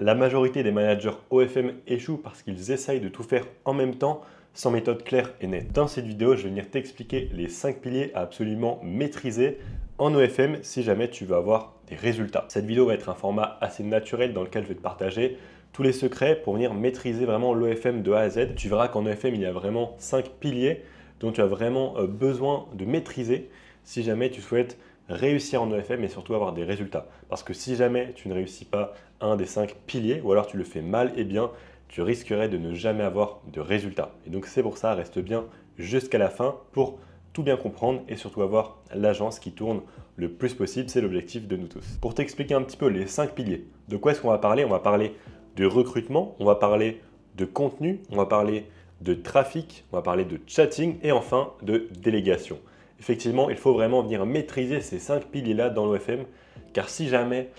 La majorité des managers OFM échouent parce qu'ils essayent de tout faire en même temps sans méthode claire et nette. Dans cette vidéo, je vais venir t'expliquer les 5 piliers à absolument maîtriser en OFM si jamais tu veux avoir des résultats. Cette vidéo va être un format assez naturel dans lequel je vais te partager tous les secrets pour venir maîtriser vraiment l'OFM de A à Z. Tu verras qu'en OFM, il y a vraiment 5 piliers dont tu as vraiment besoin de maîtriser si jamais tu souhaites réussir en OFM et surtout avoir des résultats. Parce que si jamais tu ne réussis pas un des 5 piliers ou alors tu le fais mal, eh bien tu risquerais de ne jamais avoir de résultats. Et donc c'est pour ça, reste bien jusqu'à la fin pour tout bien comprendre et surtout avoir l'agence qui tourne le plus possible. C'est l'objectif de nous tous. Pour t'expliquer un petit peu les 5 piliers, de quoi est-ce qu'on va parler? On va parler de recrutement, on va parler de contenu, on va parler de trafic, on va parler de chatting et enfin de délégation. Effectivement, il faut vraiment venir maîtriser ces 5 piliers-là dans l'OFM, car si jamais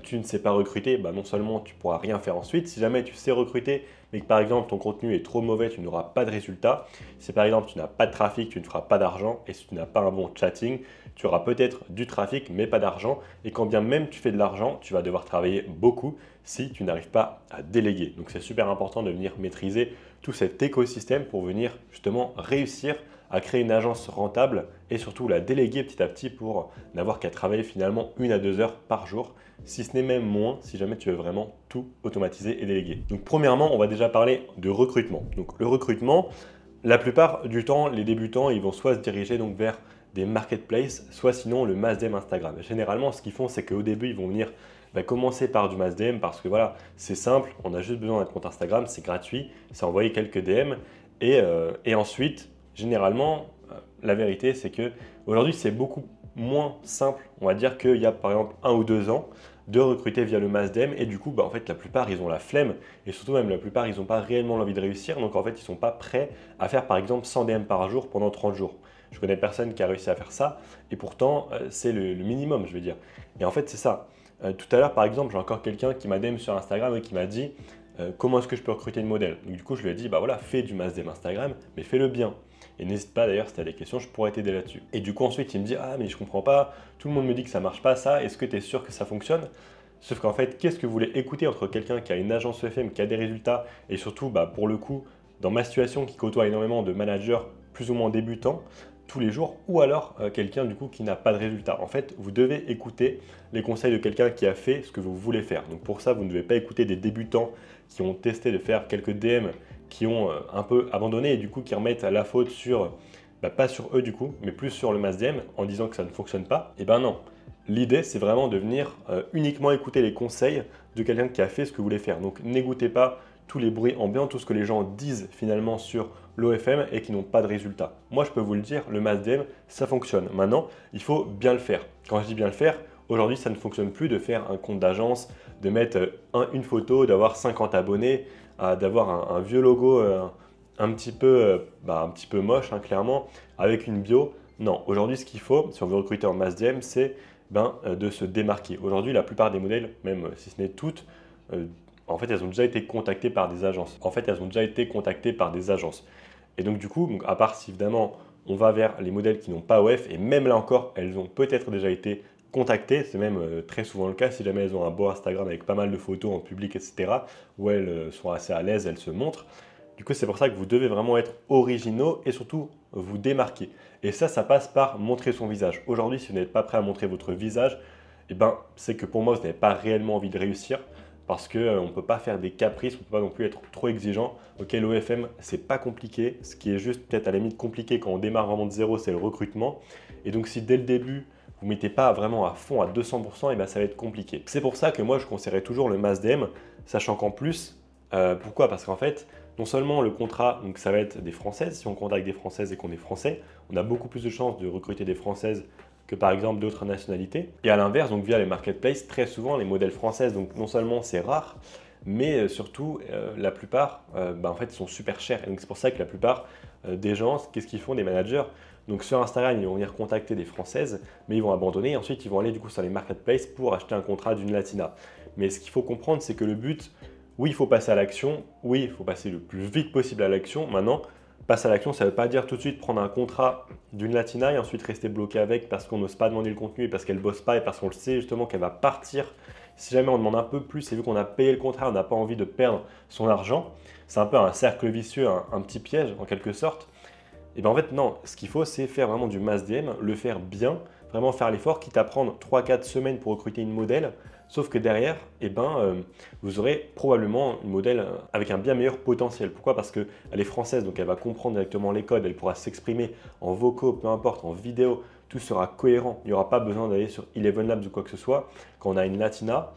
tu ne sais pas recruter, non seulement tu ne pourras rien faire ensuite, si jamais tu sais recruter, mais que par exemple ton contenu est trop mauvais, tu n'auras pas de résultat. Si par exemple tu n'as pas de trafic, tu ne feras pas d'argent, et si tu n'as pas un bon chatting, tu auras peut-être du trafic, mais pas d'argent. Et quand bien même tu fais de l'argent, tu vas devoir travailler beaucoup si tu n'arrives pas à déléguer. Donc c'est super important de venir maîtriser tout cet écosystème pour venir justement réussir à créer une agence rentable et surtout la déléguer petit à petit pour n'avoir qu'à travailler finalement 1 à 2 heures par jour, si ce n'est même moins, si jamais tu veux vraiment tout automatiser et déléguer. Donc premièrement, on va déjà parler de recrutement. Donc le recrutement, la plupart du temps, les débutants, ils vont soit se diriger donc vers des marketplaces, soit sinon le mass DM Instagram. Généralement, ce qu'ils font, c'est qu'au début, ils vont venir commencer par du mass DM parce que voilà, c'est simple, on a juste besoin d'un compte Instagram, c'est gratuit, c'est envoyer quelques DM et ensuite, généralement, la vérité, c'est que aujourd'hui, c'est beaucoup moins simple, on va dire, qu'il y a par exemple 1 ou 2 ans de recruter via le mass DM et du coup, en fait, la plupart, ils ont la flemme et surtout même la plupart, ils n'ont pas réellement l'envie de réussir. Donc en fait, ils ne sont pas prêts à faire par exemple 100 DM par jour pendant 30 jours. Je connais personne qui a réussi à faire ça et pourtant, c'est le minimum, je veux dire. Et en fait, c'est ça. Tout à l'heure, par exemple, j'ai encore quelqu'un qui m'a DM sur Instagram et qui m'a dit comment est-ce que je peux recruter une modèle. Donc du coup, je lui ai dit, voilà, fais du mass DM Instagram, mais fais-le bien. Et n'hésite pas d'ailleurs, si tu as des questions, je pourrais t'aider là-dessus. Et du coup, ensuite, il me dit, ah, mais je comprends pas, tout le monde me dit que ça marche pas ça, est-ce que tu es sûr que ça fonctionne? Sauf qu'en fait, qu'est-ce que vous voulez écouter entre quelqu'un qui a une agence EFM, qui a des résultats, et surtout, pour le coup, dans ma situation qui côtoie énormément de managers plus ou moins débutants, tous les jours, ou alors quelqu'un du coup qui n'a pas de résultat. En fait, vous devez écouter les conseils de quelqu'un qui a fait ce que vous voulez faire. Donc pour ça, vous ne devez pas écouter des débutants qui ont testé de faire quelques DM, qui ont un peu abandonné et du coup qui remettent la faute sur, pas sur eux du coup, mais plus sur le mass DM en disant que ça ne fonctionne pas. Et non. L'idée, c'est vraiment de venir uniquement écouter les conseils de quelqu'un qui a fait ce que vous voulez faire. Donc n'écoutez pas tous les bruits ambiants, tout ce que les gens disent finalement sur l'OFM et qui n'ont pas de résultat. Moi, je peux vous le dire, le mass DM, ça fonctionne. Maintenant, il faut bien le faire. Quand je dis bien le faire, aujourd'hui, ça ne fonctionne plus de faire un compte d'agence, de mettre une photo, d'avoir 50 abonnés, d'avoir un vieux logo un petit peu moche, clairement, avec une bio. Non, aujourd'hui, ce qu'il faut, si on veut recruter en mass DM, c'est de se démarquer. Aujourd'hui, la plupart des modèles, même si ce n'est toutes, en fait, elles ont déjà été contactées par des agences. Et donc, du coup, à part si évidemment, on va vers les modèles qui n'ont pas OF, et même là encore, elles ont peut-être déjà été contactées. C'est même très souvent le cas si jamais elles ont un beau Instagram avec pas mal de photos en public, etc., où elles sont assez à l'aise, elles se montrent. Du coup, c'est pour ça que vous devez vraiment être originaux et surtout vous démarquer. Et ça passe par montrer son visage. Aujourd'hui, si vous n'êtes pas prêt à montrer votre visage, c'est que pour moi, vous n'avez pas réellement envie de réussir parce qu'on ne peut pas faire des caprices, on ne peut pas non plus être trop exigeant. Ok, l'OFM, c'est pas compliqué. Ce qui est juste peut-être à la limite compliqué quand on démarre vraiment de zéro, c'est le recrutement. Et donc, si dès le début, vous ne mettez pas vraiment à fond à 200%, ça va être compliqué. C'est pour ça que moi, je conseillerais toujours le mass DM, sachant qu'en plus, pourquoi? Parce qu'en fait, non seulement le contrat, donc ça va être des Françaises, si on contacte des Françaises et qu'on est Français, on a beaucoup plus de chances de recruter des Françaises que par exemple d'autres nationalités. Et à l'inverse, donc via les marketplaces, très souvent les modèles françaises, donc non seulement c'est rare, mais surtout la plupart en fait sont super chers. Et donc c'est pour ça que la plupart des gens, qu'est-ce qu'ils font, des managers? Donc sur Instagram, ils vont venir contacter des Françaises, mais ils vont abandonner et ensuite ils vont aller du coup sur les marketplaces pour acheter un contrat d'une latina. Mais ce qu'il faut comprendre, c'est que le but, oui, il faut passer à l'action, oui, il faut passer le plus vite possible à l'action. Maintenant, passer à l'action, ça ne veut pas dire tout de suite prendre un contrat d'une latina et ensuite rester bloqué avec parce qu'on n'ose pas demander le contenu et parce qu'elle ne bosse pas et parce qu'on le sait justement qu'elle va partir Si jamais on demande un peu plus et vu qu'on a payé le contrat, on n'a pas envie de perdre son argent, c'est un peu un cercle vicieux, un petit piège en quelque sorte. Et bien en fait non, ce qu'il faut c'est faire vraiment du mass DM, le faire bien, vraiment faire l'effort, quitte à prendre 3-4 semaines pour recruter une modèle, sauf que derrière, vous aurez probablement une modèle avec un bien meilleur potentiel. Pourquoi? Parce qu'elle est française, donc elle va comprendre directement les codes, elle pourra s'exprimer en vocaux, peu importe, en vidéo, tout sera cohérent. Il n'y aura pas besoin d'aller sur Eleven Labs ou quoi que ce soit quand on a une Latina.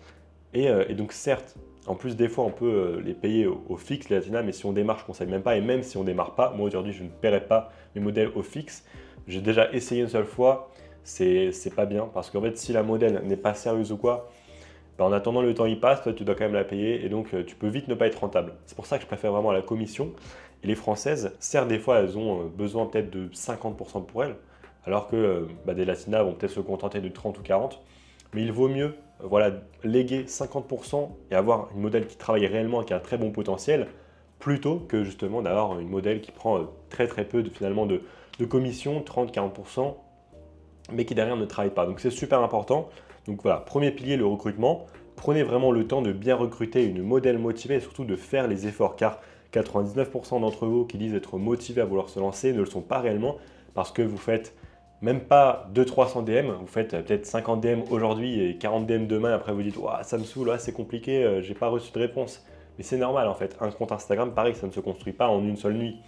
Et donc certes, en plus des fois on peut les payer au fixe les Latina, mais si on démarre, je ne conseille même pas. Et même si on ne démarre pas, moi aujourd'hui je ne paierai pas mes modèles au fixe. J'ai déjà essayé une seule fois, c'est pas bien parce qu'en fait si la modèle n'est pas sérieuse ou quoi, en attendant le temps y passe, toi tu dois quand même la payer et donc tu peux vite ne pas être rentable. C'est pour ça que je préfère vraiment la commission. Et les françaises, certes des fois elles ont besoin peut-être de 50% pour elles, alors que des latinas vont peut-être se contenter de 30 ou 40. Mais il vaut mieux voilà, léguer 50% et avoir une modèle qui travaille réellement et qui a un très bon potentiel, plutôt que justement d'avoir une modèle qui prend très peu finalement de commission, 30-40%, mais qui derrière ne travaille pas. Donc c'est super important. Donc voilà, premier pilier, le recrutement. Prenez vraiment le temps de bien recruter une modèle motivée et surtout de faire les efforts, car 99% d'entre vous qui disent être motivés à vouloir se lancer ne le sont pas réellement parce que vous faites même pas 200-300 DM, vous faites peut-être 50 DM aujourd'hui et 40 DM demain, après vous dites « ça me saoule, c'est compliqué, j'ai pas reçu de réponse ». Mais c'est normal en fait, un compte Instagram, pareil, ça ne se construit pas en une seule nuit.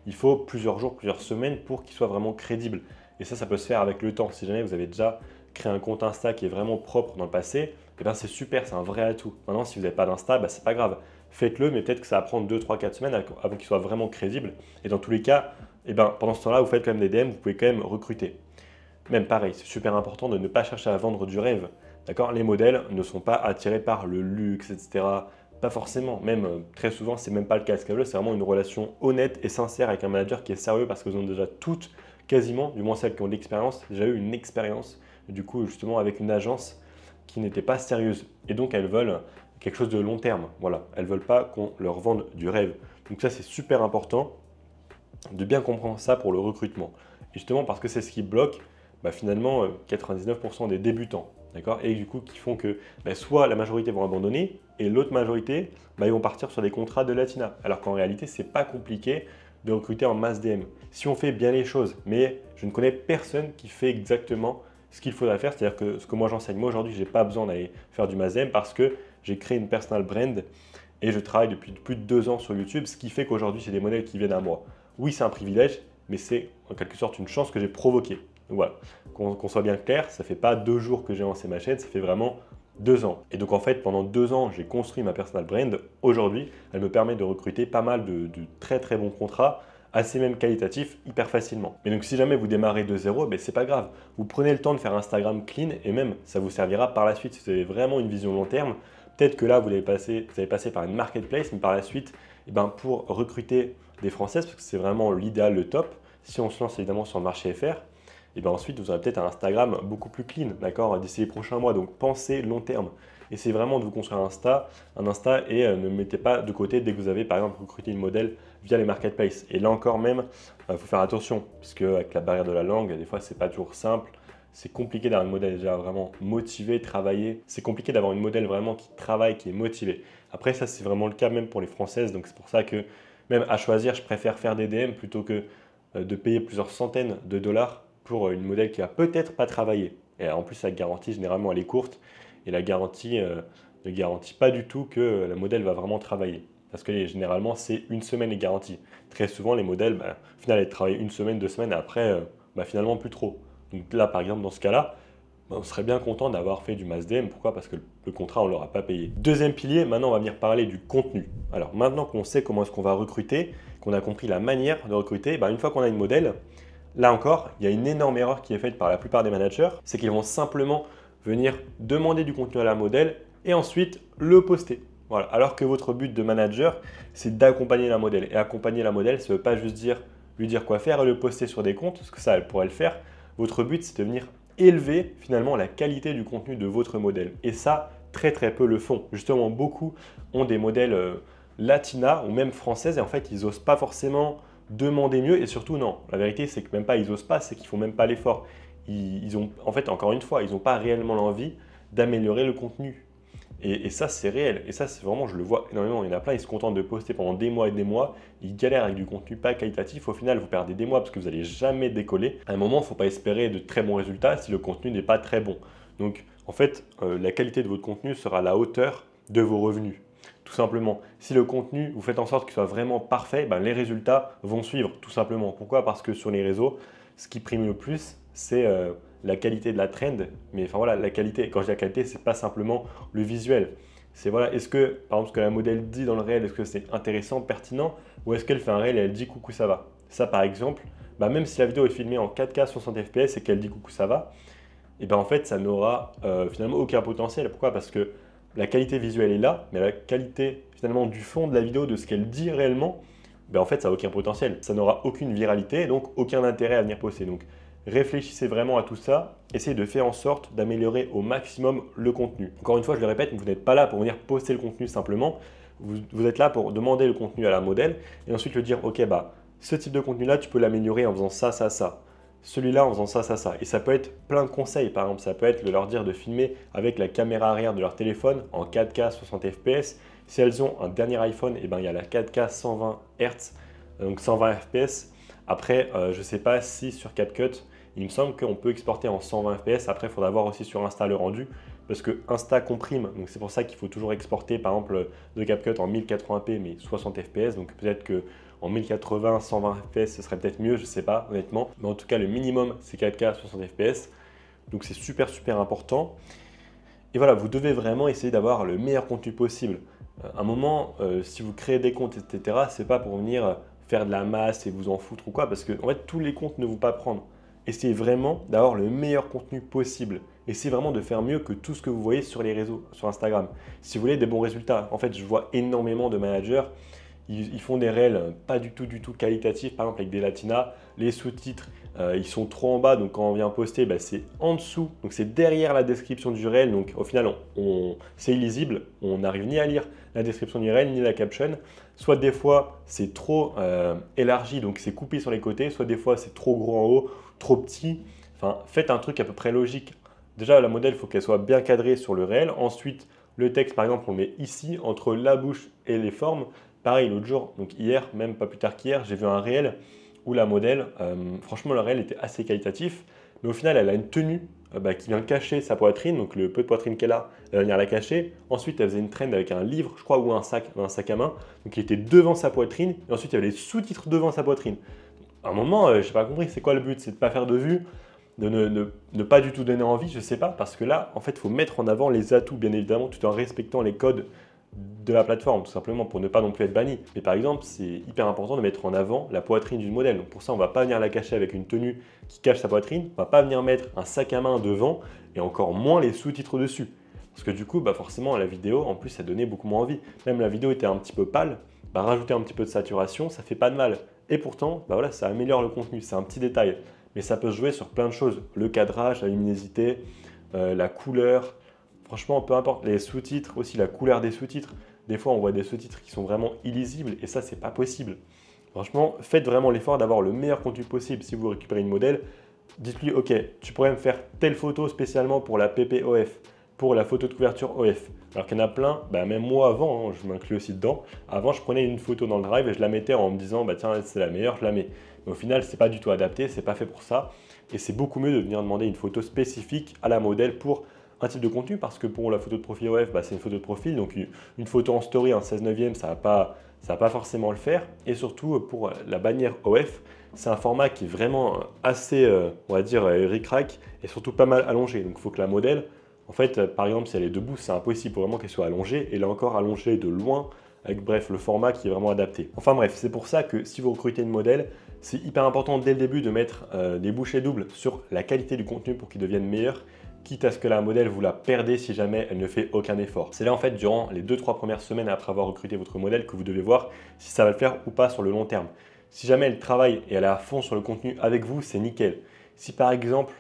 Il faut plusieurs jours, plusieurs semaines pour qu'il soit vraiment crédible. Et ça peut se faire avec le temps. Si jamais vous avez déjà créé un compte Insta qui est vraiment propre dans le passé, c'est super, c'est un vrai atout. Maintenant, si vous n'avez pas d'Insta, c'est pas grave. Faites-le, mais peut-être que ça va prendre 2, 3, 4 semaines avant qu'il soit vraiment crédible. Et dans tous les cas, pendant ce temps-là, vous faites quand même des DM, vous pouvez quand même recruter. Même pareil, c'est super important de ne pas chercher à vendre du rêve. D'accord? Les modèles ne sont pas attirés par le luxe, etc. Pas forcément. Même très souvent, c'est même pas le cas. Ce qu'elles veulent, c'est vraiment une relation honnête et sincère avec un manager qui est sérieux parce qu'elles ont déjà toutes, quasiment, du moins celles qui ont de l'expérience, déjà eu une expérience, du coup, justement, avec une agence qui n'était pas sérieuse. Et donc, elles veulent quelque chose de long terme. Voilà. Elles ne veulent pas qu'on leur vende du rêve. Donc ça, c'est super important de bien comprendre ça pour le recrutement. Et justement, parce que c'est ce qui bloque finalement 99% des débutants. D'accord? Et du coup, qui font que soit la majorité vont abandonner et l'autre majorité, ils vont partir sur des contrats de Latina. Alors qu'en réalité, c'est pas compliqué de recruter en masse DM. Si on fait bien les choses, mais je ne connais personne qui fait exactement ce qu'il faudrait faire, c'est-à-dire que ce que moi j'enseigne, moi aujourd'hui, je n'ai pas besoin d'aller faire du mass DM parce que j'ai créé une personal brand et je travaille depuis plus de 2 ans sur YouTube, ce qui fait qu'aujourd'hui, c'est des modèles qui viennent à moi. Oui, c'est un privilège, mais c'est en quelque sorte une chance que j'ai provoquée. Donc voilà, qu'on soit bien clair, ça ne fait pas 2 jours que j'ai lancé ma chaîne, ça fait vraiment 2 ans. Et donc en fait, pendant 2 ans, j'ai construit ma personal brand. Aujourd'hui, elle me permet de recruter pas mal de très bons contrats, assez même qualitatifs, hyper facilement. Mais donc si jamais vous démarrez de zéro, c'est pas grave. Vous prenez le temps de faire Instagram clean et même ça vous servira par la suite. Si vous avez vraiment une vision long terme, peut-être que là, vous allez passer par une marketplace, mais par la suite, pour recruter des Françaises, parce que c'est vraiment l'idéal, le top, si on se lance évidemment sur le marché FR, ensuite, vous aurez peut-être un Instagram beaucoup plus clean, d'accord, d'ici les prochains mois. Donc, pensez long terme. Essayez vraiment de vous construire un Insta et ne mettez pas de côté dès que vous avez, par exemple, recruté une modèle via les marketplaces. Et là encore même, il faut faire attention, puisque avec la barrière de la langue, des fois, c'est pas toujours simple. C'est compliqué d'avoir une modèle déjà vraiment motivée, travaillée. C'est compliqué d'avoir une modèle vraiment qui travaille, qui est motivée. Après, ça, c'est vraiment le cas même pour les Françaises. Donc, c'est pour ça que, même à choisir, je préfère faire des DM plutôt que de payer plusieurs centaines de dollars pour une modèle qui va peut-être pas travailler. Et en plus, la garantie, généralement, elle est courte. Et la garantie ne garantit pas du tout que la modèle va vraiment travailler. Parce que généralement, c'est une semaine les garanties. Très souvent, les modèles, au final, elles travaillent une semaine, 2 semaines, et après, finalement, plus trop. Donc là, par exemple, dans ce cas-là, on serait bien content d'avoir fait du mass DM. Pourquoi? Parce que le contrat, on ne l'aura pas payé. Deuxième pilier, maintenant, on va venir parler du contenu. Alors, maintenant qu'on sait comment est-ce qu'on va recruter, qu'on a compris la manière de recruter, une fois qu'on a une modèle, là encore, il y a une énorme erreur qui est faite par la plupart des managers, c'est qu'ils vont simplement venir demander du contenu à la modèle et ensuite le poster. Voilà. Alors que votre but de manager, c'est d'accompagner la modèle. Et accompagner la modèle, ça ne veut pas juste lui dire quoi faire et le poster sur des comptes, parce que ça, elle pourrait le faire. Votre but, c'est de venir élever finalement la qualité du contenu de votre modèle. Et ça, très peu le font. Justement, beaucoup ont des modèles latinas ou même françaises et en fait, ils n'osent pas forcément demander mieux et surtout non. La vérité, c'est que même pas ils osent pas, c'est qu'ils font même pas l'effort. Ils ont, en fait, encore une fois, ils n'ont pas réellement l'envie d'améliorer le contenu. Et ça, c'est réel. Et ça, c'est vraiment, je le vois énormément. Il y en a plein, ils se contentent de poster pendant des mois et des mois. Ils galèrent avec du contenu pas qualitatif. Au final, vous perdez des mois parce que vous n'allez jamais décoller. À un moment, il ne faut pas espérer de très bons résultats si le contenu n'est pas très bon. Donc, en fait, la qualité de votre contenu sera à la hauteur de vos revenus. Tout simplement. Si le contenu, vous faites en sorte qu'il soit vraiment parfait, ben, les résultats vont suivre, tout simplement. Pourquoi? Parce que sur les réseaux, ce qui prime le plus, c'est la qualité de la trend. Mais enfin voilà, la qualité, quand je dis la qualité, c'est pas simplement le visuel. C'est voilà, est-ce que, par exemple, ce que la modèle dit dans le réel, est-ce que c'est intéressant, pertinent, ou est-ce qu'elle fait un réel et elle dit coucou ça va? Ça par exemple, bah, même si la vidéo est filmée en 4K 60 fps et qu'elle dit coucou ça va, et ben en fait ça n'aura finalement aucun potentiel. Pourquoi? Parce que la qualité visuelle est là, mais la qualité finalement du fond de la vidéo, de ce qu'elle dit réellement, ben en fait ça n'a aucun potentiel. Ça n'aura aucune viralité et donc aucun intérêt à venir poster. Donc réfléchissez vraiment à tout ça, essayez de faire en sorte d'améliorer au maximum le contenu. Encore une fois, je le répète, vous n'êtes pas là pour venir poster le contenu simplement, vous êtes là pour demander le contenu à la modèle et ensuite lui dire ok, bah, ce type de contenu là tu peux l'améliorer en faisant ça, ça, ça. Celui-là en faisant ça, ça, ça. Et ça peut être plein de conseils. Par exemple, ça peut être de leur dire de filmer avec la caméra arrière de leur téléphone en 4K 60 fps. Si elles ont un dernier iPhone, et ben, il y a la 4K 120 Hz, donc 120 fps. Après, je ne sais pas si sur CapCut, il me semble qu'on peut exporter en 120 fps. Après, il faudra voir aussi sur Insta le rendu parce que Insta comprime. Donc, c'est pour ça qu'il faut toujours exporter, par exemple, de CapCut en 1080p mais 60 fps. Donc, peut-être que en 1080, 120 fps, ce serait peut-être mieux, je ne sais pas honnêtement. Mais en tout cas, le minimum, c'est 4K 60 fps. Donc c'est super, super important. Et voilà, vous devez vraiment essayer d'avoir le meilleur contenu possible. À un moment, si vous créez des comptes, etc., c'est pas pour venir faire de la masse et vous en foutre ou quoi, parce que en fait, tous les comptes ne vont pas prendre. Essayez vraiment d'avoir le meilleur contenu possible. Essayez vraiment de faire mieux que tout ce que vous voyez sur les réseaux, sur Instagram. Si vous voulez des bons résultats, en fait, je vois énormément de managers. Ils font des réels pas du tout qualitatifs, par exemple avec des latinas, les sous-titres ils sont trop en bas, donc quand on vient poster, bah, c'est en dessous, donc c'est derrière la description du réel, donc au final c'est illisible, on n'arrive ni à lire la description du réel ni la caption, soit des fois c'est trop élargi, donc c'est coupé sur les côtés, soit des fois c'est trop gros en haut, trop petit, enfin faites un truc à peu près logique. Déjà la modèle, il faut qu'elle soit bien cadrée sur le réel, ensuite le texte par exemple on le met ici, entre la bouche et les formes. Pareil, l'autre jour, donc hier, même pas plus tard qu'hier, j'ai vu un réel où la modèle, franchement, le réel était assez qualitatif, mais au final, elle a une tenue qui vient cacher sa poitrine, donc le peu de poitrine qu'elle a, elle va venir la cacher. Ensuite, elle faisait une trend avec un livre, je crois, ou un sac à main, donc il était devant sa poitrine, et ensuite, il y avait les sous-titres devant sa poitrine. À un moment, je n'ai pas compris, c'est quoi le but? C'est de ne pas faire de vue, de ne pas du tout donner envie, je ne sais pas, parce que là, en fait, il faut mettre en avant les atouts, bien évidemment, tout en respectant les codes de la plateforme, tout simplement pour ne pas non plus être banni. Mais par exemple, c'est hyper important de mettre en avant la poitrine du modèle. Donc pour ça, on ne va pas venir la cacher avec une tenue qui cache sa poitrine, on ne va pas venir mettre un sac à main devant et encore moins les sous-titres dessus. Parce que du coup, forcément, la vidéo, en plus, ça donnait beaucoup moins envie. Même la vidéo était un petit peu pâle, rajouter un petit peu de saturation, ça fait pas de mal. Et pourtant, voilà, ça améliore le contenu, c'est un petit détail. Mais ça peut se jouer sur plein de choses. Le cadrage, la luminosité, la couleur. Franchement, peu importe, les sous-titres, aussi la couleur des sous-titres. Des fois, on voit des sous-titres qui sont vraiment illisibles et ça, c'est pas possible. Franchement, faites vraiment l'effort d'avoir le meilleur contenu possible. Si vous récupérez une modèle, dites-lui, ok, tu pourrais me faire telle photo spécialement pour la PPOF, pour la photo de couverture OF. Alors qu'il y en a plein, même moi avant, je m'inclus aussi dedans. Avant, je prenais une photo dans le drive et je la mettais en me disant, tiens, c'est la meilleure, je la mets. Mais au final, c'est pas du tout adapté, c'est pas fait pour ça. Et c'est beaucoup mieux de venir demander une photo spécifique à la modèle pour un type de contenu, parce que pour la photo de profil OF, c'est une photo de profil, donc une photo en story en 16/9, ça va pas forcément le faire. Et surtout pour la bannière OF, c'est un format qui est vraiment assez, on va dire, ric-rac et surtout pas mal allongé. Donc il faut que la modèle, en fait, par exemple, si elle est debout, c'est impossible, il faut vraiment qu'elle soit allongée, et là encore allongée de loin, avec bref, le format qui est vraiment adapté. Enfin bref, c'est pour ça que si vous recrutez une modèle, c'est hyper important dès le début de mettre des bouchées doubles sur la qualité du contenu pour qu'il devienne meilleur, quitte à ce que la modèle vous la perdez si jamais elle ne fait aucun effort. C'est là en fait durant les 2-3 premières semaines après avoir recruté votre modèle que vous devez voir si ça va le faire ou pas sur le long terme. Si jamais elle travaille et elle est à fond sur le contenu avec vous, c'est nickel. Si par exemple,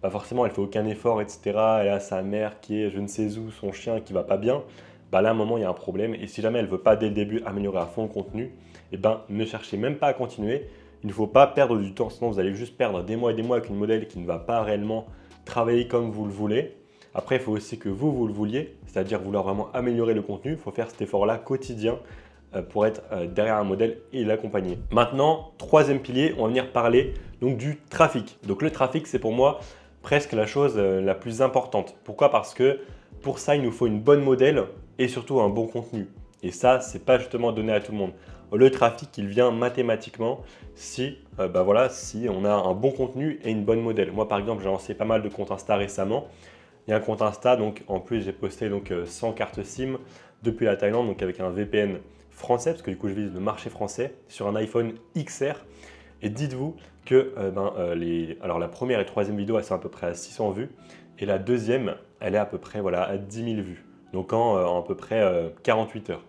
forcément elle fait aucun effort, etc., elle a sa mère qui est je ne sais où, son chien qui va pas bien, là à un moment il y a un problème. Et si jamais elle ne veut pas dès le début améliorer à fond le contenu, ne cherchez même pas à continuer. Il ne faut pas perdre du temps, sinon vous allez juste perdre des mois et des mois avec une modèle qui ne va pas réellement travailler comme vous le voulez. Après, il faut aussi que vous le vouliez, c'est-à-dire vouloir vraiment améliorer le contenu. Il faut faire cet effort-là quotidien pour être derrière un modèle et l'accompagner. Maintenant, troisième pilier, on va venir parler donc du trafic. Donc le trafic, c'est pour moi presque la chose la plus importante. Pourquoi? Parce que pour ça, il nous faut une bonne modèle et surtout un bon contenu. Et ça, c'est pas justement donné à tout le monde. Le trafic, il vient mathématiquement si, si on a un bon contenu et une bonne modèle. Moi, par exemple, j'ai lancé pas mal de comptes Insta récemment. Il y a un compte Insta, donc en plus, j'ai posté 100 cartes SIM depuis la Thaïlande, donc avec un VPN français, parce que du coup, je vise le marché français sur un iPhone XR. Et dites-vous que alors la première et troisième vidéo, elles sont à peu près à 600 vues. Et la deuxième, elle est à peu près à 10 000 vues. Donc en à peu près 48 heures.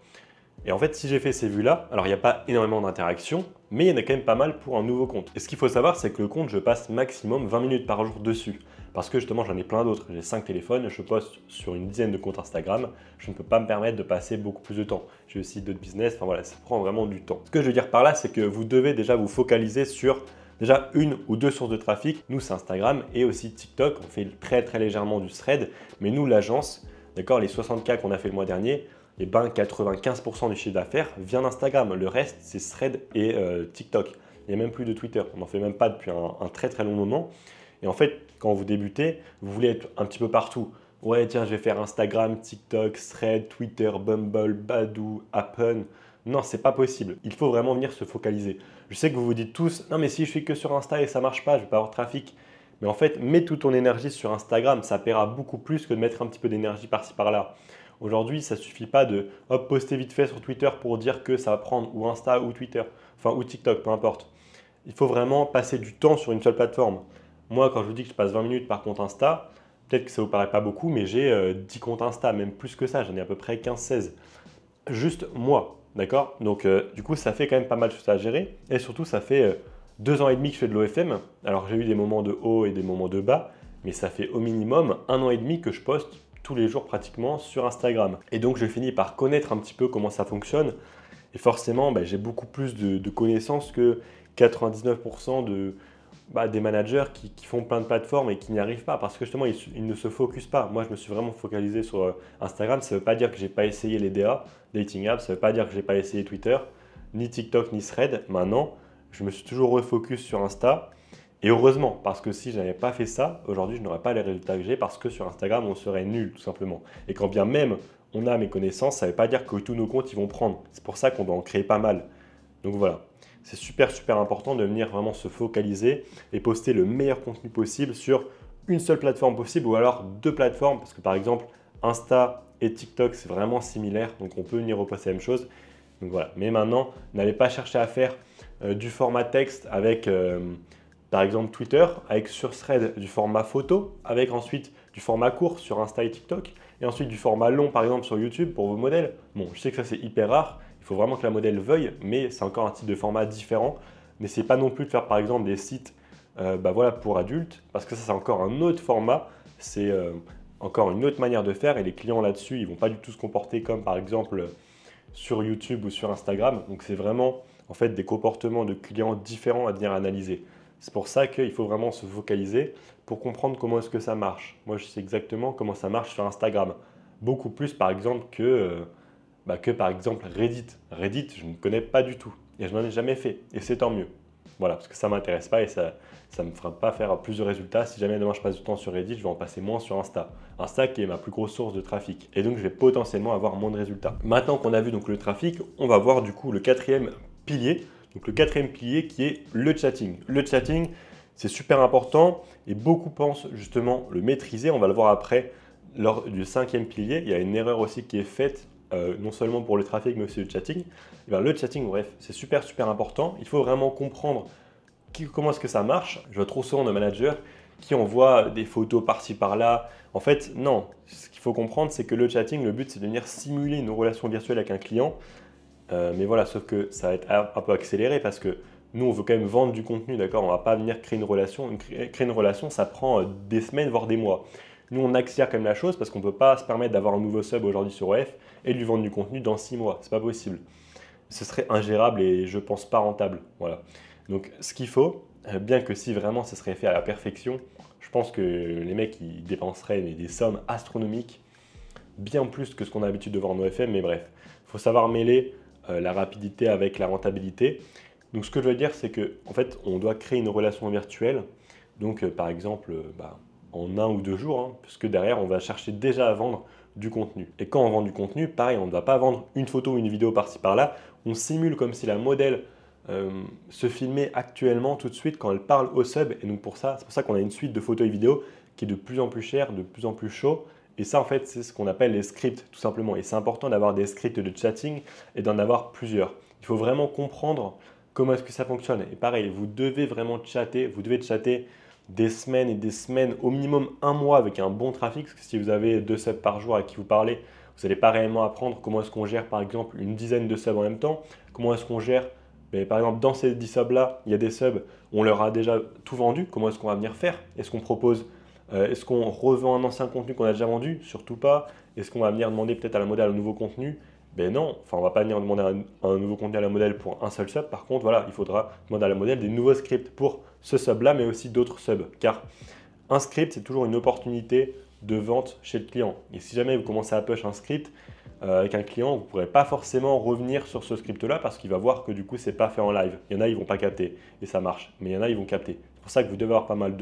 Et en fait, si j'ai fait ces vues-là, alors il n'y a pas énormément d'interactions, mais il y en a quand même pas mal pour un nouveau compte. Et ce qu'il faut savoir, c'est que le compte, je passe maximum 20 minutes par jour dessus. Parce que justement, j'en ai plein d'autres. J'ai 5 téléphones, je poste sur une dizaine de comptes Instagram. Je ne peux pas me permettre de passer beaucoup plus de temps. J'ai aussi d'autres business, enfin voilà, ça prend vraiment du temps. Ce que je veux dire par là, c'est que vous devez déjà vous focaliser sur déjà une ou deux sources de trafic. Nous, c'est Instagram et aussi TikTok. On fait très très légèrement du thread, mais nous, l'agence, d'accord, les 60K qu'on a fait le mois dernier, et 95% du chiffre d'affaires vient d'Instagram. Le reste, c'est Thread et TikTok. Il n'y a même plus de Twitter. On n'en fait même pas depuis un très très long moment. Et en fait, quand vous débutez, vous voulez être un petit peu partout. Ouais, tiens, je vais faire Instagram, TikTok, Thread, Twitter, Bumble, Badoo, Appen. Non, c'est pas possible. Il faut vraiment venir se focaliser. Je sais que vous vous dites tous, non mais si je suis que sur Insta et ça marche pas, je vais pas avoir de trafic. Mais en fait, mets toute ton énergie sur Instagram, ça paiera beaucoup plus que de mettre un petit peu d'énergie par-ci par-là. Aujourd'hui, ça ne suffit pas de poster vite fait sur Twitter pour dire que ça va prendre ou Insta ou Twitter, enfin ou TikTok, peu importe. Il faut vraiment passer du temps sur une seule plateforme. Moi, quand je vous dis que je passe 20 minutes par compte Insta, peut-être que ça ne vous paraît pas beaucoup, mais j'ai 10 comptes Insta, même plus que ça, j'en ai à peu près 15-16. Juste moi, d'accord? Donc du coup, ça fait quand même pas mal de choses à gérer. Et surtout, ça fait 2 ans et demi que je fais de l'OFM. Alors j'ai eu des moments de haut et des moments de bas, mais ça fait au minimum 1 an et demi que je poste tous les jours pratiquement sur Instagram. Et donc je finis par connaître un petit peu comment ça fonctionne. Et forcément, j'ai beaucoup plus de connaissances que 99% des managers qui font plein de plateformes et qui n'y arrivent pas parce que justement, ils ne se focusent pas. Moi, je me suis vraiment focalisé sur Instagram. Ça ne veut pas dire que je n'ai pas essayé les DA, dating apps. Ça ne veut pas dire que je n'ai pas essayé Twitter, ni TikTok, ni Thread. Maintenant, je me suis toujours refocus sur Insta. Et heureusement, parce que si je n'avais pas fait ça, aujourd'hui, je n'aurais pas les résultats que j'ai parce que sur Instagram, on serait nul tout simplement. Et quand bien même on a mes connaissances, ça ne veut pas dire que tous nos comptes ils vont prendre. C'est pour ça qu'on doit en créer pas mal. Donc voilà, c'est super important de venir vraiment se focaliser et poster le meilleur contenu possible sur une seule plateforme possible ou alors deux plateformes parce que par exemple, Insta et TikTok, c'est vraiment similaire. Donc on peut venir reposter la même chose. Donc voilà, mais maintenant, n'allez pas chercher à faire du format texte avec par exemple Twitter, avec sur Thread du format photo, avec ensuite du format court sur Insta et TikTok, et ensuite du format long par exemple sur YouTube pour vos modèles. Bon, je sais que ça c'est hyper rare, il faut vraiment que la modèle veuille, mais c'est encore un type de format différent. N'essayez pas non plus de faire par exemple des sites pour adultes, parce que ça c'est encore un autre format, c'est encore une autre manière de faire, et les clients là-dessus, ils ne vont pas du tout se comporter comme par exemple sur YouTube ou sur Instagram. Donc c'est vraiment en fait des comportements de clients différents à venir analyser. C'est pour ça qu'il faut vraiment se focaliser pour comprendre comment est-ce que ça marche. Moi, je sais exactement comment ça marche sur Instagram. Beaucoup plus, par exemple, que par exemple Reddit. Reddit, je ne connais pas du tout et je n'en ai jamais fait. Et c'est tant mieux. Voilà, parce que ça ne m'intéresse pas et ça ne me fera pas faire plus de résultats. Si jamais demain je passe du temps sur Reddit, je vais en passer moins sur Insta. Insta qui est ma plus grosse source de trafic. Et donc, je vais potentiellement avoir moins de résultats. Maintenant qu'on a vu donc le trafic, on va voir du coup le quatrième pilier. Donc le quatrième pilier qui est le chatting. Le chatting, c'est super important et beaucoup pensent justement le maîtriser. On va le voir après lors du cinquième pilier. Il y a une erreur aussi qui est faite, non seulement pour le trafic mais aussi le chatting. Et bien, le chatting, bref, c'est super important. Il faut vraiment comprendre comment est-ce que ça marche. Je vois trop souvent de managers qui envoient des photos par-ci par-là. En fait, non. Ce qu'il faut comprendre, c'est que le chatting, le but, c'est de venir simuler une relation virtuelle avec un client. Mais voilà, sauf que ça va être un peu accéléré parce que nous, on veut quand même vendre du contenu, d'accord? On ne va pas venir créer une relation. Créer une relation, ça prend des semaines, voire des mois. Nous, on accélère quand même la chose parce qu'on ne peut pas se permettre d'avoir un nouveau sub aujourd'hui sur OF et de lui vendre du contenu dans 6 mois. C'est pas possible. Ce serait ingérable et je pense pas rentable. Voilà. Donc, ce qu'il faut, bien que si vraiment ça serait fait à la perfection, Je pense que les mecs, ils dépenseraient des sommes astronomiques, bien plus que ce qu'on a l'habitude de voir en OFM, mais bref. Il faut savoir mêler la rapidité avec la rentabilité. Donc ce que je veux dire, c'est qu'en fait, on doit créer une relation virtuelle. Donc par exemple, en 1 ou 2 jours, hein, puisque derrière, on va chercher déjà à vendre du contenu. Et quand on vend du contenu, pareil, on ne va pas vendre une photo ou une vidéo par-ci par-là. On simule comme si la modèle se filmait actuellement tout de suite quand elle parle au sub. Et donc c'est pour ça qu'on a une suite de photos et vidéos qui est de plus en plus chère, de plus en plus chaud. Et ça, en fait, c'est ce qu'on appelle les scripts, tout simplement. Et c'est important d'avoir des scripts de chatting et d'en avoir plusieurs. Il faut vraiment comprendre comment est-ce que ça fonctionne. Et pareil, vous devez vraiment chatter, vous devez chatter des semaines et des semaines, au minimum 1 mois avec un bon trafic. Parce que si vous avez 2 subs par jour à qui vous parlez, vous n'allez pas réellement apprendre comment est-ce qu'on gère, par exemple, une dizaine de subs en même temps. Comment est-ce qu'on gère, par exemple, dans ces 10 subs-là, il y a des subs, on leur a déjà tout vendu. Comment est-ce qu'on va venir faire? Est-ce qu'on propose est-ce qu'on revend un ancien contenu qu'on a déjà vendu? Surtout pas. Est-ce qu'on va venir demander peut-être à la modèle un nouveau contenu? Ben non, enfin on ne va pas venir demander un nouveau contenu à la modèle pour un seul sub. Par contre, voilà, il faudra demander à la modèle des nouveaux scripts pour ce sub-là, mais aussi d'autres subs. Car un script, c'est toujours une opportunité de vente chez le client. Et si jamais vous commencez à push un script avec un client, vous ne pourrez pas forcément revenir sur ce script-là parce qu'il va voir que du coup, ce n'est pas fait en live. Il y en a, ils ne vont pas capter et ça marche. Mais il y en a, ils vont capter. C'est pour ça que vous devez avoir pas mal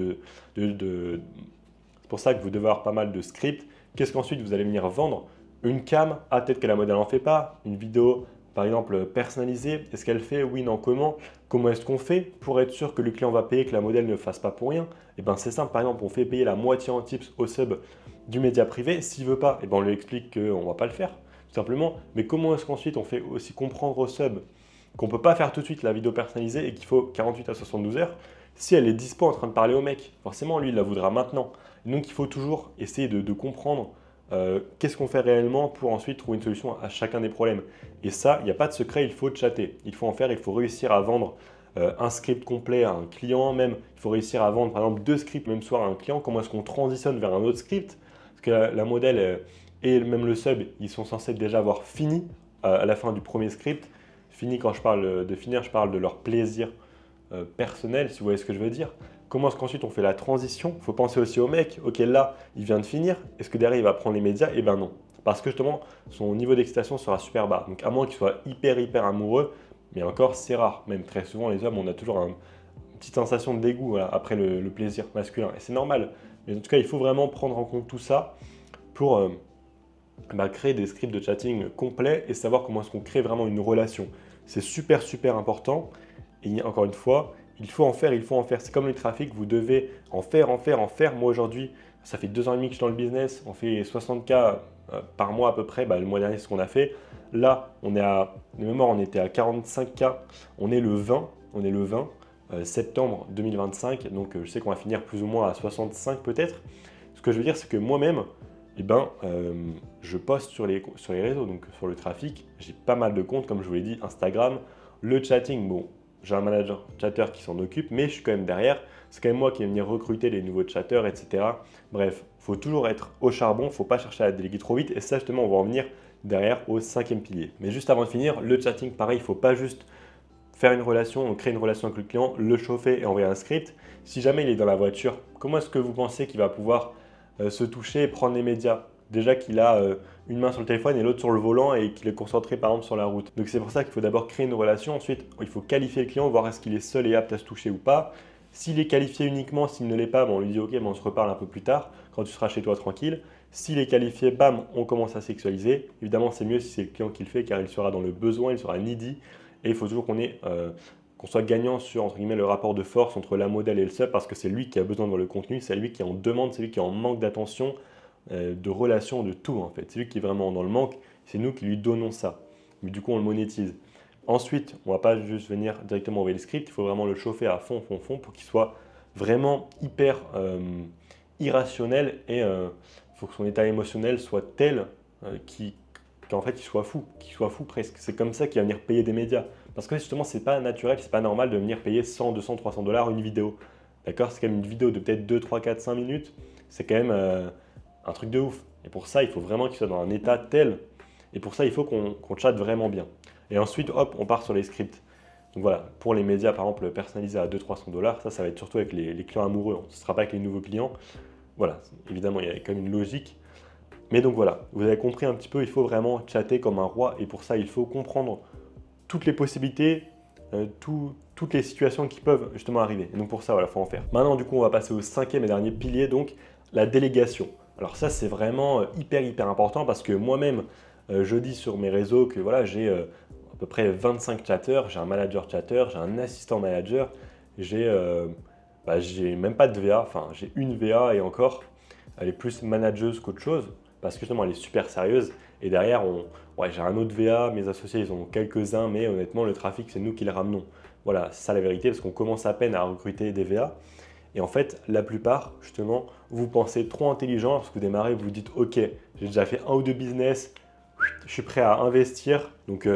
c'est pour ça que vous devez avoir pas mal de scripts. Qu'est-ce qu'ensuite vous allez venir vendre? Une cam, peut-être que la modèle n'en fait pas. Une vidéo, par exemple, personnalisée. Est-ce qu'elle fait? Oui, non, comment? Comment est-ce qu'on fait pour être sûr que le client va payer, que la modèle ne fasse pas pour rien? Eh bien, c'est simple. Par exemple, on fait payer la moitié en tips au sub du média privé. S'il ne veut pas, eh bien, on lui explique qu'on ne va pas le faire, tout simplement. Mais comment est-ce qu'ensuite on fait aussi comprendre au sub qu'on ne peut pas faire tout de suite la vidéo personnalisée et qu'il faut 48 à 72 heures? Si elle est dispo en train de parler au mec, forcément, lui, il la voudra maintenant. Donc il faut toujours essayer de comprendre qu'est-ce qu'on fait réellement pour ensuite trouver une solution à chacun des problèmes. Et ça, il n'y a pas de secret, il faut chatter. Il faut en faire, il faut réussir à vendre un script complet à un client même. Il faut réussir à vendre par exemple 2 scripts même soir à un client. Comment est-ce qu'on transitionne vers un autre script? Parce que la modèle et même le sub, ils sont censés déjà avoir fini à la fin du premier script. Fini, quand je parle de finir, je parle de leur plaisir personnel, si vous voyez ce que je veux dire. Comment est-ce qu'ensuite on fait la transition? Il faut penser aussi au mec. Ok, là, il vient de finir. Est-ce que derrière, il va prendre les médias? Eh bien non. Parce que justement, son niveau d'excitation sera super bas. Donc à moins qu'il soit hyper amoureux, mais encore, c'est rare. Même très souvent, les hommes, on a toujours une petite sensation de dégoût voilà, après le plaisir masculin. Et c'est normal. Mais en tout cas, il faut vraiment prendre en compte tout ça pour créer des scripts de chatting complets et savoir comment est-ce qu'on crée vraiment une relation. C'est super important. Et encore une fois, il faut en faire, il faut en faire. C'est comme le trafic, vous devez en faire. Moi aujourd'hui, ça fait 2 ans et demi que je suis dans le business, on fait 60K par mois à peu près. Le mois dernier, c'est ce qu'on a fait. Là, on est de mémoire, on était à 45K. On est le 20 septembre 2025. Donc, je sais qu'on va finir plus ou moins à 65 peut-être. Ce que je veux dire, c'est que moi-même, je poste sur les réseaux, donc sur le trafic. J'ai pas mal de comptes, comme je vous l'ai dit, Instagram, le chatting. Bon, j'ai un manager chatter qui s'en occupe, mais je suis quand même derrière. C'est quand même moi qui vais venir recruter les nouveaux chatters, etc. Bref, il faut toujours être au charbon, il ne faut pas chercher à déléguer trop vite. Et ça, justement, on va en venir derrière au 5e pilier. Mais juste avant de finir, le chatting, pareil, il ne faut pas juste faire une relation, créer une relation avec le client, le chauffer et envoyer un script. Si jamais il est dans la voiture, comment est-ce que vous pensez qu'il va pouvoir se toucher et prendre les médias? Déjà qu'il a une main sur le téléphone et l'autre sur le volant et qu'il est concentré par exemple sur la route. Donc c'est pour ça qu'il faut d'abord créer une relation, ensuite il faut qualifier le client, voir est-ce qu'il est seul et apte à se toucher ou pas. S'il est qualifié uniquement, s'il ne l'est pas, on lui dit ok, on se reparle un peu plus tard quand tu seras chez toi tranquille. S'il est qualifié, bam, on commence à sexualiser. Évidemment c'est mieux si c'est le client qui le fait car il sera dans le besoin, il sera needy et il faut toujours qu'on soit gagnant sur entre guillemets, le rapport de force entre la modèle et le sub parce que c'est lui qui a besoin de voir le contenu, c'est lui qui en demande, c'est lui qui en manque d'attention, de relation, de tout en fait. C'est lui qui est vraiment dans le manque, c'est nous qui lui donnons ça. Mais du coup, on le monétise. Ensuite, on ne va pas juste venir directement envoyer le script, il faut vraiment le chauffer à fond pour qu'il soit vraiment hyper irrationnel et il faut que son état émotionnel soit tel qu'en fait il soit fou presque. C'est comme ça qu'il va venir payer des médias. Parce que justement, c'est pas naturel, c'est pas normal de venir payer 100, 200, 300 $ une vidéo. D'accord? C'est quand même une vidéo de peut-être 2, 3, 4, 5 minutes. C'est quand même un truc de ouf. Et pour ça, il faut vraiment qu'il soit dans un état tel. Et pour ça, il faut qu'on chatte vraiment bien. Et ensuite, hop, on part sur les scripts. Donc voilà, pour les médias par exemple personnalisés à 200-300 $, ça va être surtout avec les clients amoureux, ce ne sera pas avec les nouveaux clients. Voilà, évidemment il y a quand même une logique. Mais donc voilà, vous avez compris un petit peu, il faut vraiment chatter comme un roi et pour ça il faut comprendre toutes les possibilités, toutes les situations qui peuvent justement arriver. Et donc pour ça, voilà, il faut en faire. Maintenant, du coup, on va passer au cinquième et dernier pilier, donc la délégation. Alors ça, c'est vraiment hyper important parce que moi-même, je dis sur mes réseaux que voilà, j'ai à peu près 25 chatteurs, j'ai un manager chatter, j'ai un assistant manager, j'ai même pas de VA, enfin j'ai une VA et encore, elle est plus manageuse qu'autre chose parce que justement elle est super sérieuse et derrière ouais, j'ai un autre VA, mes associés ils ont quelques-uns mais honnêtement le trafic c'est nous qui le ramenons. Voilà, c'est ça la vérité parce qu'on commence à peine à recruter des VA et en fait la plupart justement vous pensez trop intelligent parce que vous démarrez, vous vous dites ok j'ai déjà fait un ou deux business, je suis prêt à investir. Donc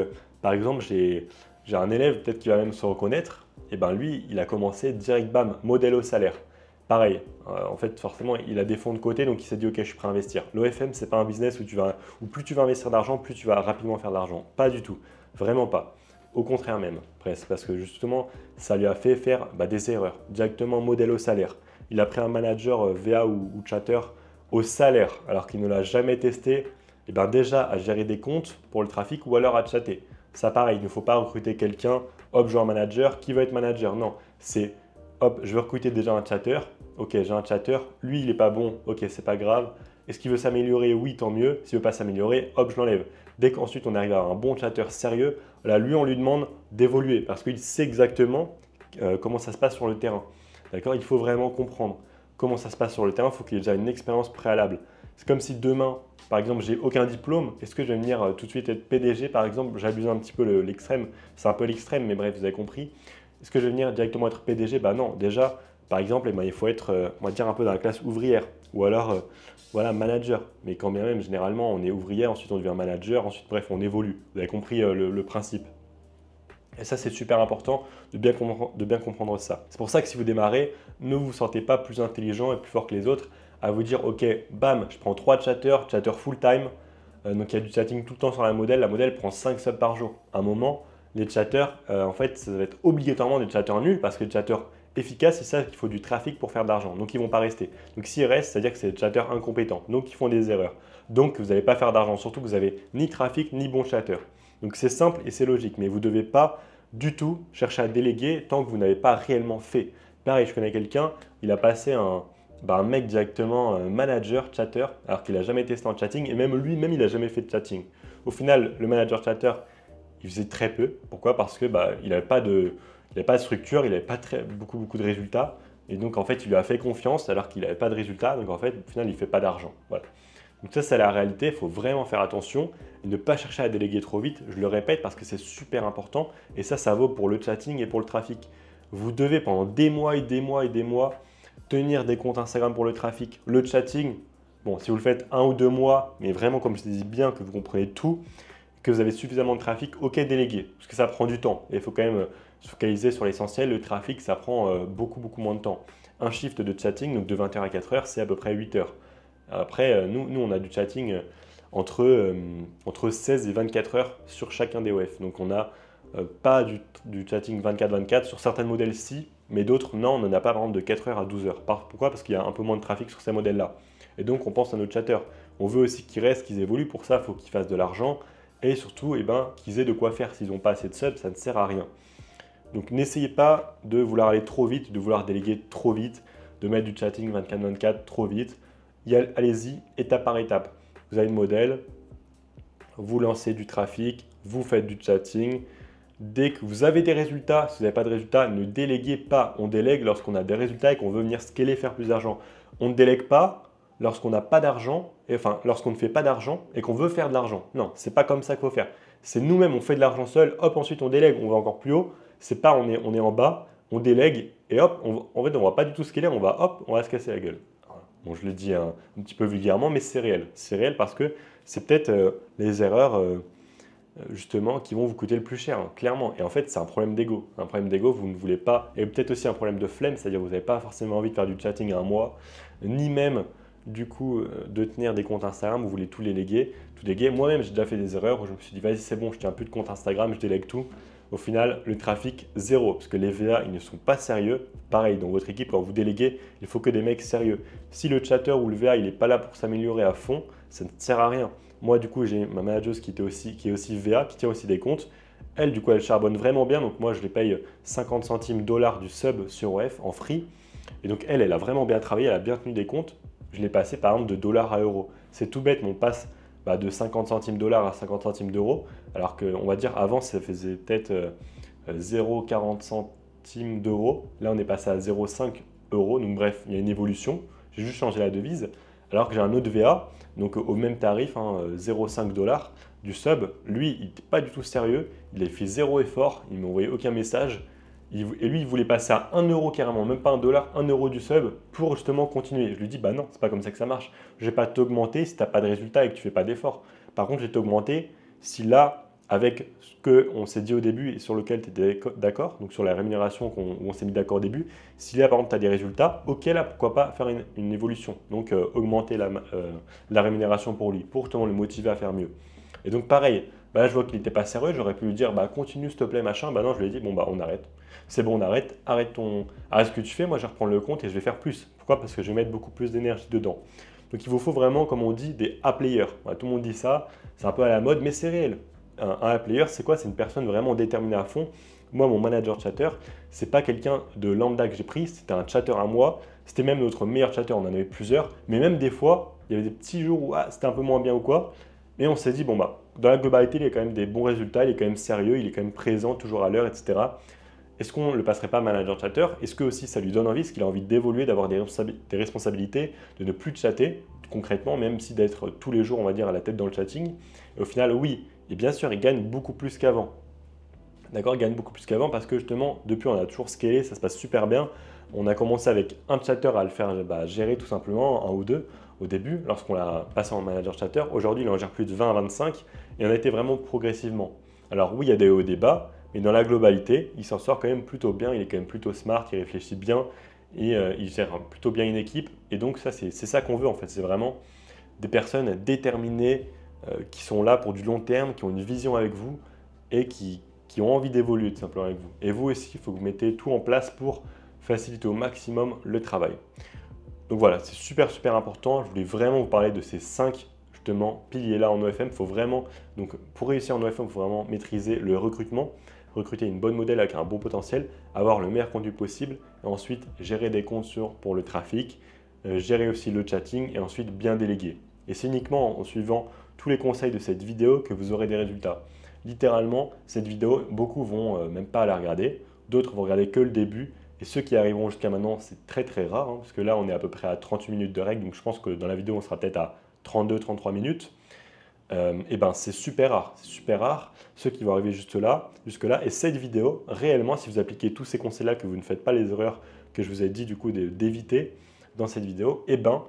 par exemple j'ai un élève peut-être qui va même se reconnaître, et ben lui il a commencé direct bam, modèle au salaire. Pareil, en fait, forcément, il a des fonds de côté, donc il s'est dit, ok, je suis prêt à investir. L'OFM, ce n'est pas un business où plus tu vas investir d'argent, plus tu vas rapidement faire de l'argent. Pas du tout, vraiment pas. Au contraire même, presque, parce que justement, ça lui a fait faire des erreurs, directement modèle au salaire. Il a pris un manager VA ou chatter au salaire, alors qu'il ne l'a jamais testé, et ben déjà à gérer des comptes pour le trafic ou alors à chatter. Ça, pareil, il ne faut pas recruter quelqu'un, hop, je veux un manager, qui veut être manager. Non, c'est hop, je veux recruter déjà un chatter. Ok, j'ai un chatter, lui il n'est pas bon, ok, c'est pas grave. Est-ce qu'il veut s'améliorer? Oui, tant mieux. S'il ne veut pas s'améliorer, hop, je l'enlève. Dès qu'ensuite on arrive à un bon chatter sérieux, là, lui, on lui demande d'évoluer parce qu'il sait exactement comment ça se passe sur le terrain. D'accord? Il faut vraiment comprendre comment ça se passe sur le terrain. Il faut qu'il ait déjà une expérience préalable. C'est comme si demain, par exemple, j'ai aucun diplôme. Est-ce que je vais venir tout de suite être PDG, par exemple? J'abuse un petit peu l'extrême. C'est un peu l'extrême, mais bref, vous avez compris. Est-ce que je vais venir directement être PDG? Bah non, déjà, par exemple, il faut être, on va dire, un peu dans la classe ouvrière ou alors, voilà, manager. Mais quand bien même, généralement, on est ouvrier, ensuite on devient manager, ensuite, bref, on évolue. Vous avez compris le principe. Et ça, c'est super important de bien comprendre ça. C'est pour ça que si vous démarrez, ne vous sentez pas plus intelligent et plus fort que les autres à vous dire, ok, bam, je prends 3 chatters full time. Donc il y a du chatting tout le temps sur la modèle. La modèle prend 5 subs par jour. À un moment, les chatters, en fait, ça va être obligatoirement des chatters nuls parce que les chatters efficaces, c'est ça qu'il faut du trafic pour faire de l'argent. Donc ils ne vont pas rester. Donc s'ils restent, c'est-à-dire que c'est des chatters incompétents. Donc ils font des erreurs. Donc vous n'allez pas faire d'argent, surtout que vous n'avez ni trafic ni bon chatter. Donc c'est simple et c'est logique, mais vous ne devez pas du tout chercher à déléguer tant que vous n'avez pas réellement fait. Pareil, je connais quelqu'un, il a passé un mec directement manager chatter alors qu'il n'a jamais testé en chatting et même lui-même il n'a jamais fait de chatting. Au final, le manager chatter, il faisait très peu. Pourquoi? Parce que il n'avait pas de structure, il n'avait pas beaucoup de résultats. Et donc en fait, il lui a fait confiance alors qu'il n'avait pas de résultats. Donc en fait, au final, il ne fait pas d'argent. Voilà. Donc ça, c'est la réalité. Il faut vraiment faire attention et ne pas chercher à déléguer trop vite. Je le répète parce que c'est super important. Et ça vaut pour le chatting et pour le trafic. Vous devez pendant des mois et des mois et des mois tenir des comptes Instagram pour le trafic. Le chatting, bon, si vous le faites 1 ou 2 mois, mais vraiment comme je dis bien que vous comprenez tout, que vous avez suffisamment de trafic, ok, déléguer. Parce que ça prend du temps. Et il faut quand même se focaliser sur l'essentiel. Le trafic, ça prend beaucoup moins de temps. Un shift de chatting, donc de 20h à 4h, c'est à peu près 8 heures. Après, nous, on a du chatting entre 16 et 24 heures sur chacun des OF. Donc, on n'a pas du chatting 24-24. Sur certains modèles, si, mais d'autres, non, on n'en a pas, par exemple, de 4 heures à 12 heures. Pourquoi? Parce qu'il y a un peu moins de trafic sur ces modèles-là. Et donc, on pense à nos chatters. On veut aussi qu'ils restent, qu'ils évoluent. Pour ça, il faut qu'ils fassent de l'argent. Et surtout, qu'ils aient de quoi faire. S'ils n'ont pas assez de subs, ça ne sert à rien. Donc, n'essayez pas de vouloir aller trop vite, de vouloir déléguer trop vite, de mettre du chatting 24-24 trop vite. Allez-y, étape par étape. Vous avez le modèle, vous lancez du trafic, vous faites du chatting. Dès que vous avez des résultats, si vous n'avez pas de résultats, ne déléguez pas. On délègue lorsqu'on a des résultats et qu'on veut venir scaler, faire plus d'argent. On ne délègue pas lorsqu'on n'a pas d'argent, lorsqu'on ne fait pas d'argent et qu'on veut faire de l'argent. Non, c'est pas comme ça qu'il faut faire. C'est nous-mêmes, on fait de l'argent seul, hop, ensuite on délègue, on va encore plus haut. C'est pas on est en bas, on délègue et hop, en fait on va pas du tout scaler, on va se casser la gueule. Bon, je le dis un petit peu vulgairement, mais c'est réel. C'est réel parce que c'est peut-être les erreurs justement qui vont vous coûter le plus cher, hein, clairement. Et en fait, c'est un problème d'ego. Un problème d'ego, vous ne voulez pas, et peut-être aussi un problème de flemme, c'est-à-dire que vous n'avez pas forcément envie de faire du chatting à un mois, ni même du coup de tenir des comptes Instagram, vous voulez tout déléguer. Moi-même, j'ai déjà fait des erreurs où je me suis dit, vas-y, c'est bon, je tiens plus de compte Instagram, je délègue tout. Au final, le trafic, zéro, parce que les VA, ils ne sont pas sérieux. Pareil, dans votre équipe, quand vous déléguez, il faut que des mecs sérieux. Si le chatter ou le VA, il n'est pas là pour s'améliorer à fond, ça ne sert à rien. Moi, du coup, j'ai ma manageuse qui est aussi VA, qui tient aussi des comptes. Elle, du coup, elle charbonne vraiment bien. Donc, moi, je les paye 50 centimes dollars du sub sur OF en free. Et donc, elle a vraiment bien travaillé, elle a bien tenu des comptes. Je l'ai passé, par exemple, de dollars à euros. C'est tout bête, mais on passe de 50 centimes dollars à 50 centimes d'euros. Alors qu'on va dire, avant, ça faisait peut-être 0,40 centimes d'euros. Là, on est passé à 0,5 euros. Donc, bref, il y a une évolution. J'ai juste changé la devise. Alors que j'ai un autre VA, donc au même tarif, 0,5 dollars du sub. Lui, il n'était pas du tout sérieux. Il a fait zéro effort. Il ne m'a envoyé aucun message. Et lui, il voulait passer à 1 euro carrément, même pas 1 dollar, 1 euro du sub pour justement continuer. Je lui dis, bah non, c'est pas comme ça que ça marche. Je vais pas t'augmenter si tu n'as pas de résultat et que tu fais pas d'effort. Par contre, je vais t'augmenter si là, avec ce qu'on s'est dit au début et sur lequel tu étais d'accord, donc sur la rémunération où on s'est mis d'accord au début, si là, par exemple, tu as des résultats, ok, là, pourquoi pas faire une évolution. Donc, augmenter la rémunération pour lui, pour justement le motiver à faire mieux. Et donc, pareil, là, je vois qu'il n'était pas sérieux, j'aurais pu lui dire, bah continue s'il te plaît, machin. Bah non, je lui ai dit, bon, bah on arrête. C'est bon, on arrête, arrête ce que tu fais, moi je vais reprendre le compte et je vais faire plus. Pourquoi? Parce que je vais mettre beaucoup plus d'énergie dedans. Donc il vous faut vraiment, comme on dit, des A-players. Voilà, tout le monde dit ça, c'est un peu à la mode, mais c'est réel. Un A-player, c'est quoi? C'est une personne vraiment déterminée à fond. Moi, mon manager chatter, c'est pas quelqu'un de lambda que j'ai pris, c'était un chatter à moi. C'était même notre meilleur chatter, on en avait plusieurs. Mais même des fois, il y avait des petits jours où c'était un peu moins bien ou quoi. Et on s'est dit, bon bah, dans la globalité, il y a quand même des bons résultats, il est quand même sérieux, il est quand même présent, toujours à l'heure, etc. Est-ce qu'on ne le passerait pas manager chatter? Est-ce que aussi ça lui donne envie? Est-ce qu'il a envie d'évoluer, d'avoir des responsabilités, de ne plus chatter concrètement, même si d'être tous les jours, on va dire, à la tête dans le chatting? Et au final, oui. Et bien sûr, il gagne beaucoup plus qu'avant. D'accord, il gagne beaucoup plus qu'avant parce que justement, depuis, on a toujours scalé, ça se passe super bien. On a commencé avec un chatter à le faire gérer tout simplement, un ou deux au début, lorsqu'on l'a passé en manager chatter. Aujourd'hui, il en gère plus de 20 à 25 et on a été vraiment progressivement. Alors oui, il y a des hauts et des bas, mais dans la globalité, il s'en sort quand même plutôt bien, il est quand même plutôt smart, il réfléchit bien et il gère plutôt bien une équipe. Et donc ça, c'est ça qu'on veut en fait, c'est vraiment des personnes déterminées qui sont là pour du long terme, qui ont une vision avec vous et qui ont envie d'évoluer tout simplement avec vous. Et vous aussi, il faut que vous mettez tout en place pour faciliter au maximum le travail. Donc voilà, c'est super super important. Je voulais vraiment vous parler de ces 5 justement piliers-là en OFM. Faut vraiment, donc pour réussir en OFM, il faut vraiment maîtriser le recrutement, recruter une bonne modèle avec un bon potentiel, avoir le meilleur contenu possible, et ensuite gérer des comptes pour le trafic, gérer aussi le chatting et ensuite bien déléguer. Et c'est uniquement en suivant tous les conseils de cette vidéo que vous aurez des résultats. Littéralement, cette vidéo, beaucoup vont même pas la regarder, d'autres vont regarder que le début. Et ceux qui arriveront jusqu'à maintenant, c'est très très rare, parce que là, on est à peu près à 38 minutes de règle, donc je pense que dans la vidéo, on sera peut-être à 32-33 minutes. Et ben c'est super rare, ceux qui vont arriver jusque-là. Et cette vidéo, réellement, si vous appliquez tous ces conseils-là, que vous ne faites pas les erreurs que je vous ai dit du coup d'éviter dans cette vidéo, et ben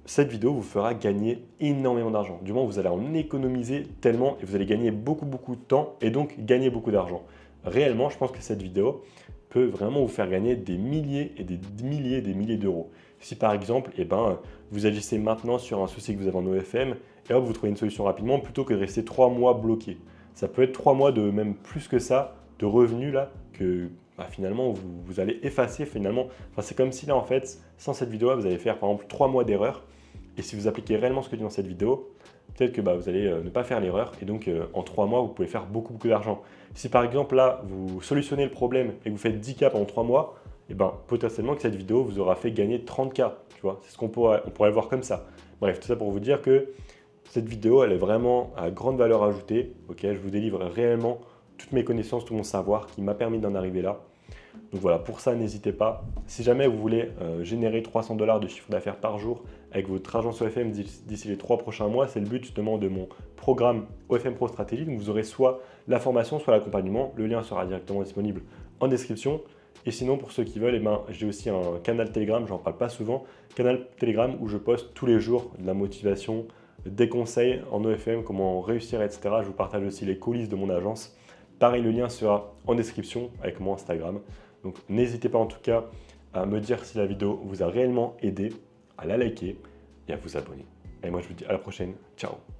cette vidéo vous fera gagner énormément d'argent. Du moins, vous allez en économiser tellement et vous allez gagner beaucoup de temps et donc gagner beaucoup d'argent. Réellement, je pense que cette vidéo peut vraiment vous faire gagner des milliers et des milliers d'euros. Si par exemple, vous agissez maintenant sur un souci que vous avez en OFM et hop, vous trouvez une solution rapidement plutôt que de rester 3 mois bloqué. Ça peut être 3 mois de même plus que ça de revenus là que finalement vous allez effacer finalement. Enfin, c'est comme si là en fait, sans cette vidéo, vous allez faire par exemple 3 mois d'erreur. Et si vous appliquez réellement ce que je dis dans cette vidéo, peut-être que vous allez ne pas faire l'erreur et donc en 3 mois, vous pouvez faire beaucoup d'argent. Si par exemple là, vous solutionnez le problème et que vous faites 10K pendant 3 mois, et potentiellement que cette vidéo vous aura fait gagner 30K. Tu vois, c'est ce on pourrait le voir comme ça. Bref, tout ça pour vous dire que cette vidéo, elle est vraiment à grande valeur ajoutée. Ok, je vous délivre réellement toutes mes connaissances, tout mon savoir qui m'a permis d'en arriver là. Donc voilà, pour ça, n'hésitez pas. Si jamais vous voulez générer 300 $ de chiffre d'affaires par jour avec votre agence OFM d'ici les 3 prochains mois, c'est le but justement de mon programme OFM Pro Stratégie. Donc vous aurez soit la formation, soit l'accompagnement. Le lien sera directement disponible en description. Et sinon, pour ceux qui veulent, j'ai aussi un canal Telegram, j'en parle pas souvent, canal Telegram où je poste tous les jours de la motivation, des conseils en OFM, comment réussir, etc. Je vous partage aussi les coulisses de mon agence. Pareil, le lien sera en description avec mon Instagram. Donc n'hésitez pas en tout cas à me dire si la vidéo vous a réellement aidé, à la liker et à vous abonner. Et moi je vous dis à la prochaine. Ciao!